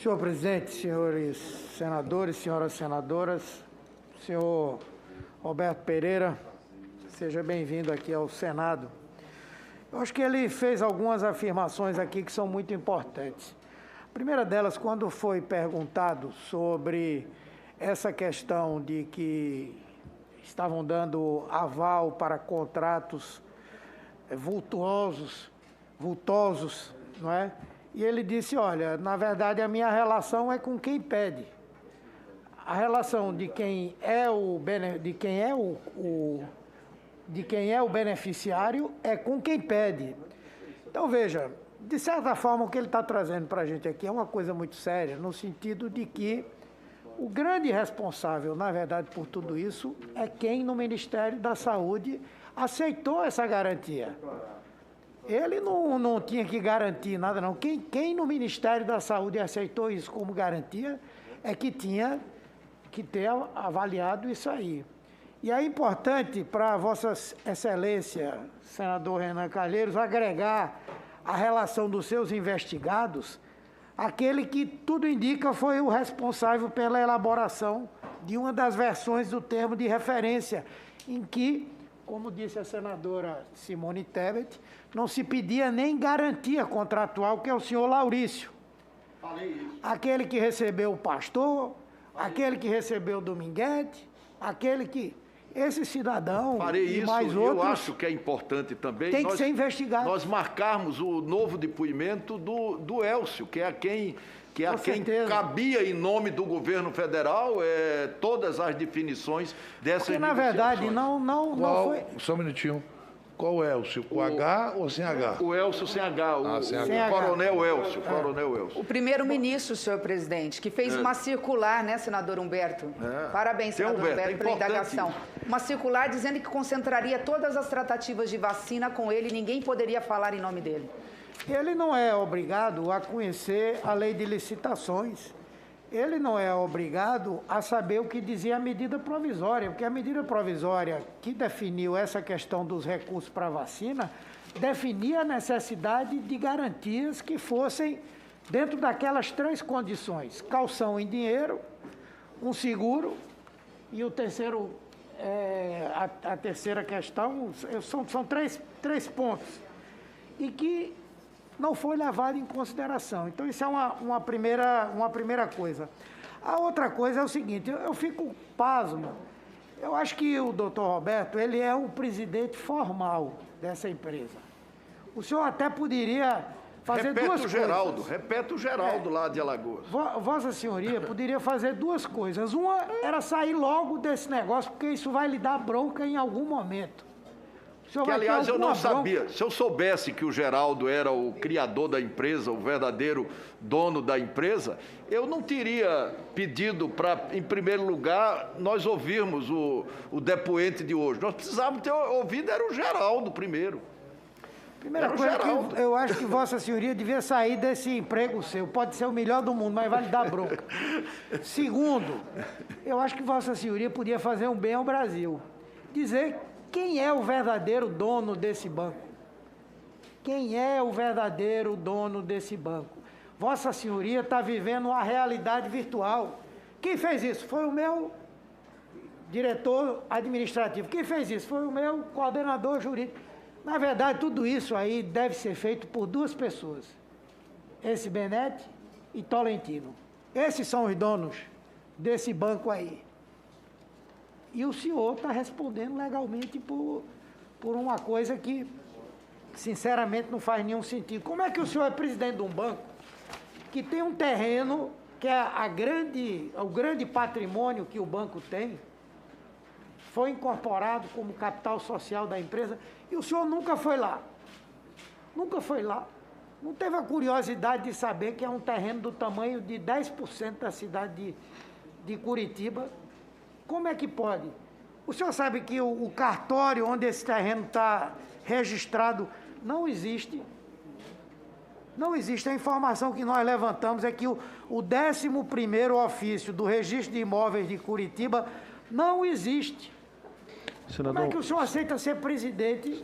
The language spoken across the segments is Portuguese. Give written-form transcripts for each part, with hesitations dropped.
Senhor presidente, senhores senadores, senhoras senadoras, senhor Roberto Pereira, seja bem-vindo aqui ao Senado. Eu acho que ele fez algumas afirmações aqui que são muito importantes. A primeira delas, quando foi perguntado sobre essa questão de que estavam dando aval para contratos vultosos, não é? E ele disse, olha, na verdade a minha relação é com quem pede. A relação de quem é o beneficiário é com quem pede. Então, veja, de certa forma o que ele está trazendo para a gente aqui é uma coisa muito séria, no sentido de que o grande responsável, na verdade, por tudo isso é quem no Ministério da Saúde aceitou essa garantia. Ele não tinha que garantir nada, não. Quem no Ministério da Saúde aceitou isso como garantia é que tinha que ter avaliado isso aí. E é importante para Vossa Excelência, senador Renan Calheiros, agregar a relação dos seus investigados, aquele que tudo indica foi o responsável pela elaboração de uma das versões do termo de referência, em que, como disse a senadora Simone Tebet, não se pedia nem garantia contratual, que é o senhor Laurício. Falei isso. Aquele que recebeu o pastor, aquele que recebeu o Dominguete, aquele que... Esse cidadão e mais outros... Eu acho que é importante também... Tem que ser investigado. Nós marcarmos o novo depoimento do Elcio, que é a quem cabia, em nome do governo federal, todas as definições dessas negociações. Porque, na verdade, não foi... Só um minutinho. Qual Elcio? Com H ou sem H? O Elcio sem H, sem H. Coronel Elcio. Coronel Elcio. O primeiro-ministro, senhor presidente, que fez uma circular, né, senador Humberto? Parabéns, senador Humberto, pela indagação. Uma circular dizendo que concentraria todas as tratativas de vacina com ele e ninguém poderia falar em nome dele. Ele não é obrigado a conhecer a lei de licitações. Ele não é obrigado a saber o que dizia a medida provisória, porque a medida provisória que definiu essa questão dos recursos para a vacina, definia a necessidade de garantias que fossem dentro daquelas três condições: calção em dinheiro, um seguro e o terceiro, a terceira questão, são três pontos, e que não foi levado em consideração. Então, isso é uma primeira coisa. A outra coisa é o seguinte, eu fico pasmo. Eu acho que o doutor Roberto, ele é o presidente formal dessa empresa. O senhor até poderia fazer duas coisas. Repete o Geraldo lá de Alagoas. Vossa Senhoria poderia fazer duas coisas. Uma era sair logo desse negócio, porque isso vai lhe dar bronca em algum momento. Que, aliás, eu não sabia. Se eu soubesse que o Geraldo era o criador da empresa, o verdadeiro dono da empresa, eu não teria pedido para, em primeiro lugar, nós ouvirmos o depoente de hoje. Nós precisávamos ter ouvido, era o Geraldo primeiro. Primeira coisa, que eu acho que Vossa Senhoria devia sair desse emprego seu. Pode ser o melhor do mundo, mas vai lhe dar bronca. Segundo, eu acho que Vossa Senhoria podia fazer um bem ao Brasil. Dizer quem é o verdadeiro dono desse banco? Quem é o verdadeiro dono desse banco? Vossa Senhoria está vivendo uma realidade virtual. Quem fez isso? Foi o meu diretor administrativo. Quem fez isso? Foi o meu coordenador jurídico. Na verdade, tudo isso aí deve ser feito por duas pessoas. Esse Benetti e Tolentino. Esses são os donos desse banco aí. E o senhor está respondendo legalmente por uma coisa que, sinceramente, não faz nenhum sentido. Como é que o senhor é presidente de um banco que tem um terreno, que é o grande patrimônio que o banco tem, foi incorporado como capital social da empresa, e o senhor nunca foi lá? Nunca foi lá. Não teve a curiosidade de saber que é um terreno do tamanho de 10% da cidade de Curitiba. Como é que pode? O senhor sabe que o cartório onde esse terreno está registrado não existe? Não existe. A informação que nós levantamos é que o 11º ofício do Registro de Imóveis de Curitiba não existe. Senador, como é que o senhor aceita ser presidente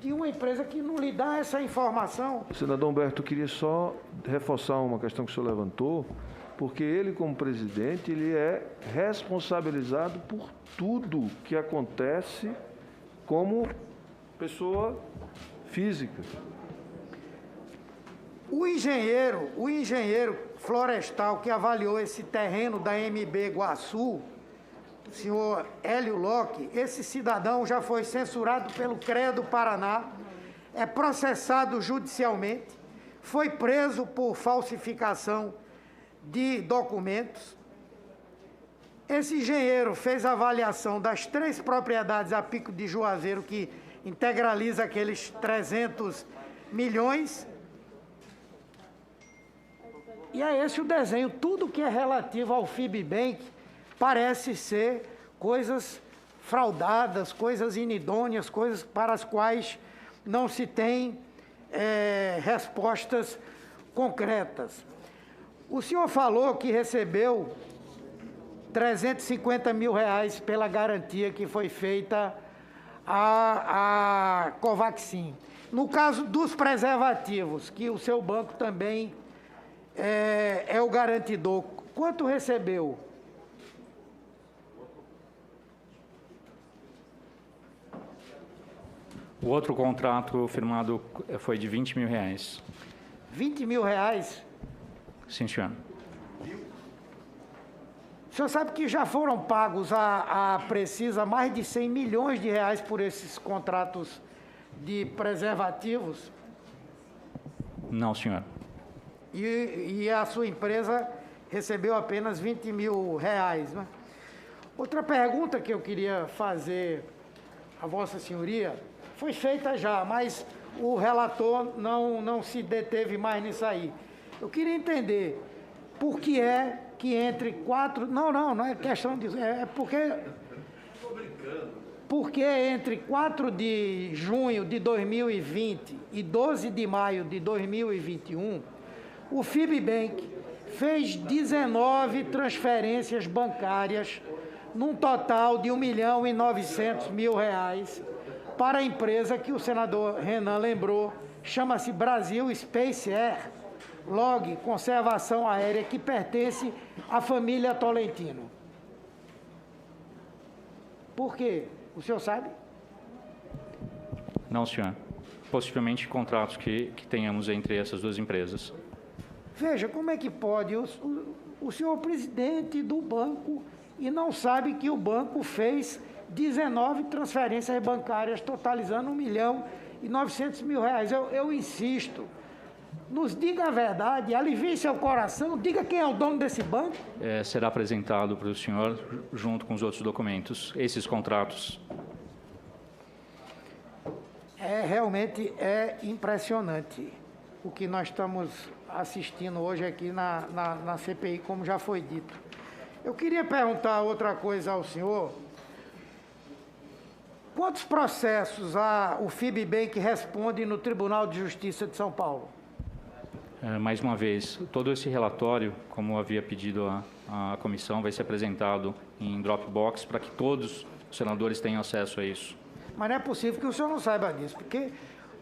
de uma empresa que não lhe dá essa informação. Senador Humberto, eu queria só reforçar uma questão que o senhor levantou, porque ele, como presidente, ele é responsabilizado por tudo que acontece como pessoa física. O engenheiro florestal que avaliou esse terreno da MB Iguaçu, o senhor Hélio Locke, esse cidadão já foi censurado pelo CREA do Paraná, é processado judicialmente, foi preso por falsificação de documentos. Esse engenheiro fez a avaliação das 3 propriedades a Pico de Juazeiro, que integraliza aqueles 300 milhões. E é esse o desenho. Tudo que é relativo ao FIBBank parece ser coisas fraudadas, coisas inidôneas, coisas para as quais não se tem respostas concretas. O senhor falou que recebeu 350 mil reais pela garantia que foi feita à Covaxin. No caso dos preservativos, que o seu banco também é o garantidor, quanto recebeu? O outro contrato firmado foi de 20 mil reais. 20 mil reais? Sim, senhor. O senhor sabe que já foram pagos à Precisa mais de 100 milhões de reais por esses contratos de preservativos? Não, senhor. E a sua empresa recebeu apenas 20 mil reais, né? Outra pergunta que eu queria fazer a Vossa Senhoria foi feita já, mas o relator não se deteve mais nisso aí. Eu queria entender por que é que entre 4... Não é questão disso. É porque... Porque entre 4 de junho de 2020 e 12 de maio de 2021, o FIBBank fez 19 transferências bancárias, num total de R$ 1.900.000, para a empresa que o senador Renan lembrou, chama-se Brasil Space Air, Log Conservação Aérea, que pertence à família Tolentino. Por quê? O senhor sabe? Não, senhor. Possivelmente contratos que tenhamos entre essas duas empresas. Veja, como é que pode o senhor presidente do banco e não sabe que o banco fez 19 transferências bancárias, totalizando R$ 1.900.000. Eu insisto, nos diga a verdade, alivie seu coração, diga quem é o dono desse banco. Será apresentado para o senhor junto com os outros documentos, esses contratos. Realmente é impressionante o que nós estamos assistindo hoje aqui na CPI, como já foi dito. Eu queria perguntar outra coisa ao senhor. Quantos processos o FIBBank responde no Tribunal de Justiça de São Paulo? Mais uma vez, todo esse relatório, como havia pedido a comissão, vai ser apresentado em Dropbox para que todos os senadores tenham acesso a isso. Mas não é possível que o senhor não saiba disso, porque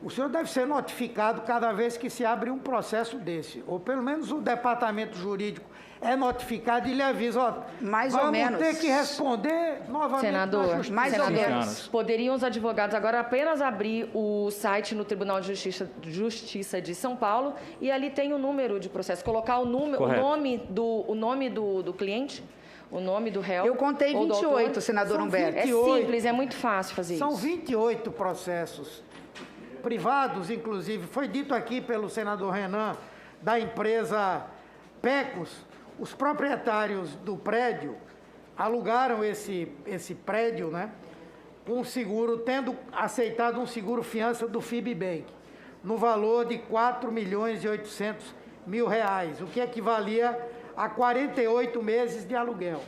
o senhor deve ser notificado cada vez que se abre um processo desse, ou pelo menos o departamento jurídico é notificado e lhe avisa, ó, mais ou menos. Vamos ter que responder novamente. Senador, mais ou menos. Poderiam os advogados agora apenas abrir o site no Tribunal de Justiça de São Paulo e ali tem o número de processo, colocar o nome do cliente, o nome do réu. Eu contei 28, senador Humberto. É simples, é muito fácil fazer isso. São 28 processos privados, inclusive, foi dito aqui pelo senador Renan, da empresa Pecos. Os proprietários do prédio alugaram esse prédio, né, com seguro, tendo aceitado um seguro fiança do FIBBank, no valor de R$ 4.800.000, o que equivalia a 48 meses de aluguel.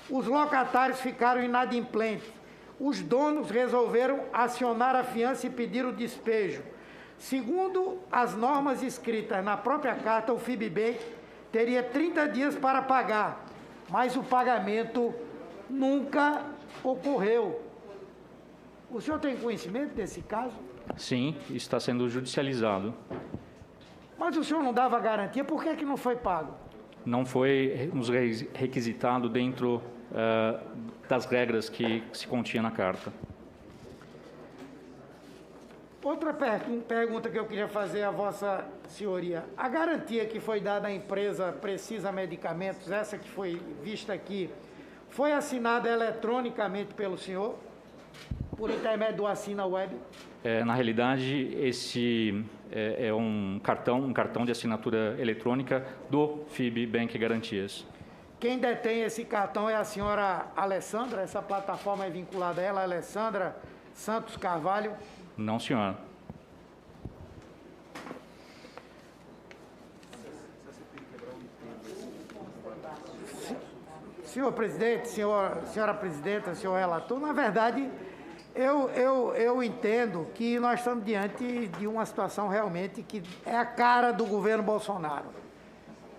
Os locatários ficaram inadimplentes. Os donos resolveram acionar a fiança e pedir o despejo. Segundo as normas escritas na própria carta, o FIBBank teria 30 dias para pagar, mas o pagamento nunca ocorreu. O senhor tem conhecimento desse caso? Sim, está sendo judicializado. Mas o senhor não dava garantia, por que não foi pago? Não foi nos requisitado dentro das regras que se continha na carta. Outra pergunta que eu queria fazer à Vossa Senhoria. A garantia que foi dada à empresa Precisa Medicamentos, essa que foi vista aqui, foi assinada eletronicamente pelo senhor, por intermédio do Assina Web? Na realidade, esse é um cartão de assinatura eletrônica do FIB Bank Garantias. Quem detém esse cartão é a senhora Alessandra? Essa plataforma é vinculada a ela, Alessandra Santos Carvalho? Não, senhor. Senhor presidente, senhora presidenta, senhor relator, na verdade, eu entendo que nós estamos diante de uma situação realmente que é a cara do governo Bolsonaro.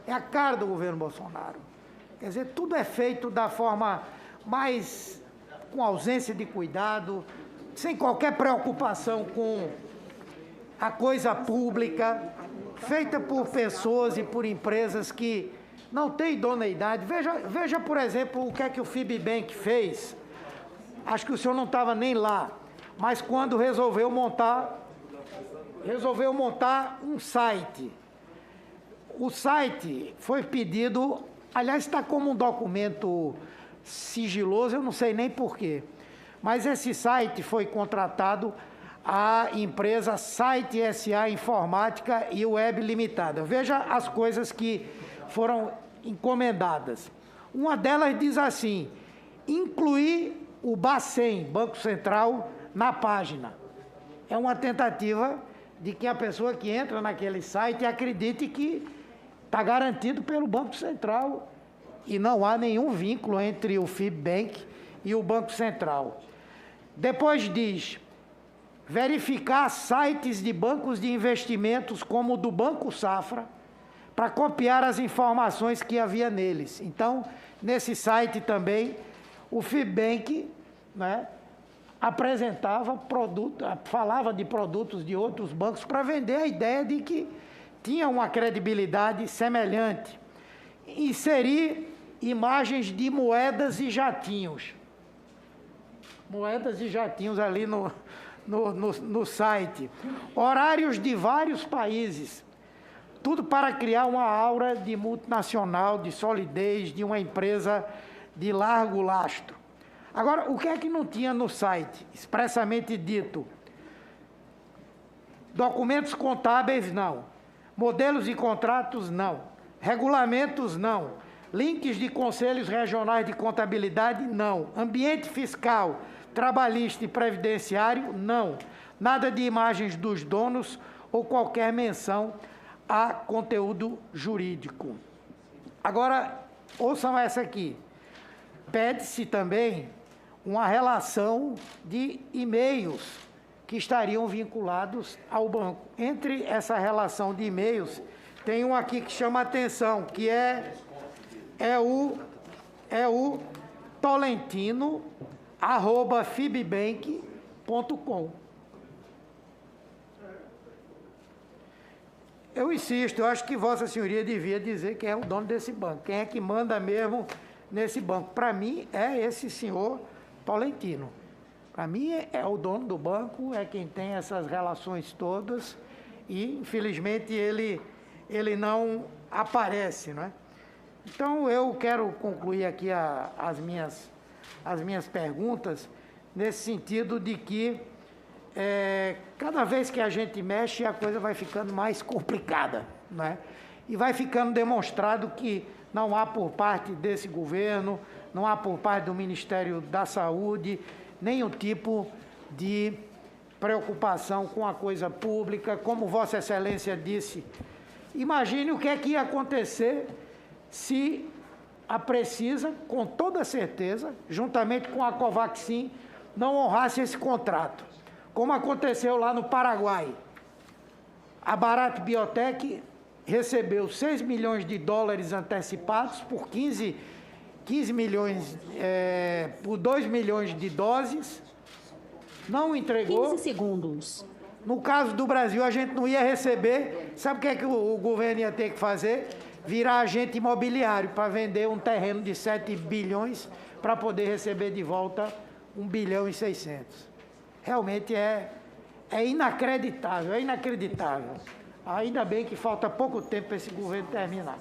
É a cara do governo Bolsonaro. Quer dizer, tudo é feito da forma mais com ausência de cuidado, sem qualquer preocupação com a coisa pública, feita por pessoas e por empresas que não têm idoneidade. Veja, por exemplo, o que é que o FIB Bank fez. Acho que o senhor não estava nem lá, mas quando resolveu montar um site. O site foi pedido, aliás, está como um documento sigiloso, eu não sei nem porquê, mas esse site foi contratado à empresa Site SA Informática e Web Limitada. Veja as coisas que foram encomendadas. Uma delas diz assim: incluir o Bacen, Banco Central, na página. É uma tentativa de que a pessoa que entra naquele site acredite que está garantido pelo Banco Central e não há nenhum vínculo entre o FIB Bank e o Banco Central. Depois diz: verificar sites de bancos de investimentos como o do Banco Safra para copiar as informações que havia neles. Então, nesse site também, o FIB Bank, né, falava de produtos de outros bancos para vender a ideia de que tinha uma credibilidade semelhante. Inserir imagens de moedas e jatinhos. Moedas e jatinhos ali no site. Horários de vários países. Tudo para criar uma aura de multinacional, de solidez, de uma empresa de largo lastro. Agora, o que é que não tinha no site? Expressamente dito. Documentos contábeis, não. Modelos de contratos, não. Regulamentos, não. Links de conselhos regionais de contabilidade, não. Ambiente fiscal, trabalhista e previdenciário, não. Nada de imagens dos donos ou qualquer menção a conteúdo jurídico. Agora, ouçam essa aqui. Pede-se também uma relação de e-mails que estariam vinculados ao banco. Entre essa relação de e-mails, tem um aqui que chama a atenção, que é o tolentino@fibbank.com. Eu insisto, eu acho que Vossa Senhoria devia dizer quem é o dono desse banco, quem é que manda mesmo nesse banco. Para mim, é esse senhor Tolentino. Para mim, é o dono do banco, é quem tem essas relações todas e, infelizmente, ele não aparece, não é? Então, eu quero concluir aqui as minhas perguntas nesse sentido de que cada vez que a gente mexe, a coisa vai ficando mais complicada, não é? E vai ficando demonstrado que não há por parte desse governo, não há por parte do Ministério da Saúde, nenhum tipo de preocupação com a coisa pública. Como Vossa Excelência disse, imagine o que é que ia acontecer se a Precisa, com toda certeza, juntamente com a Covaxin, não honrasse esse contrato. Como aconteceu lá no Paraguai. A Bharat Biotech recebeu $6 milhões antecipados por 15 milhões, por 2 milhões de doses, não entregou. 15 segundos. No caso do Brasil, a gente não ia receber. Sabe o que é que o governo ia ter que fazer? Virar agente imobiliário para vender um terreno de 7 bilhões para poder receber de volta 1 bilhão e 600. Realmente é inacreditável, é inacreditável. Ainda bem que falta pouco tempo para esse governo terminar.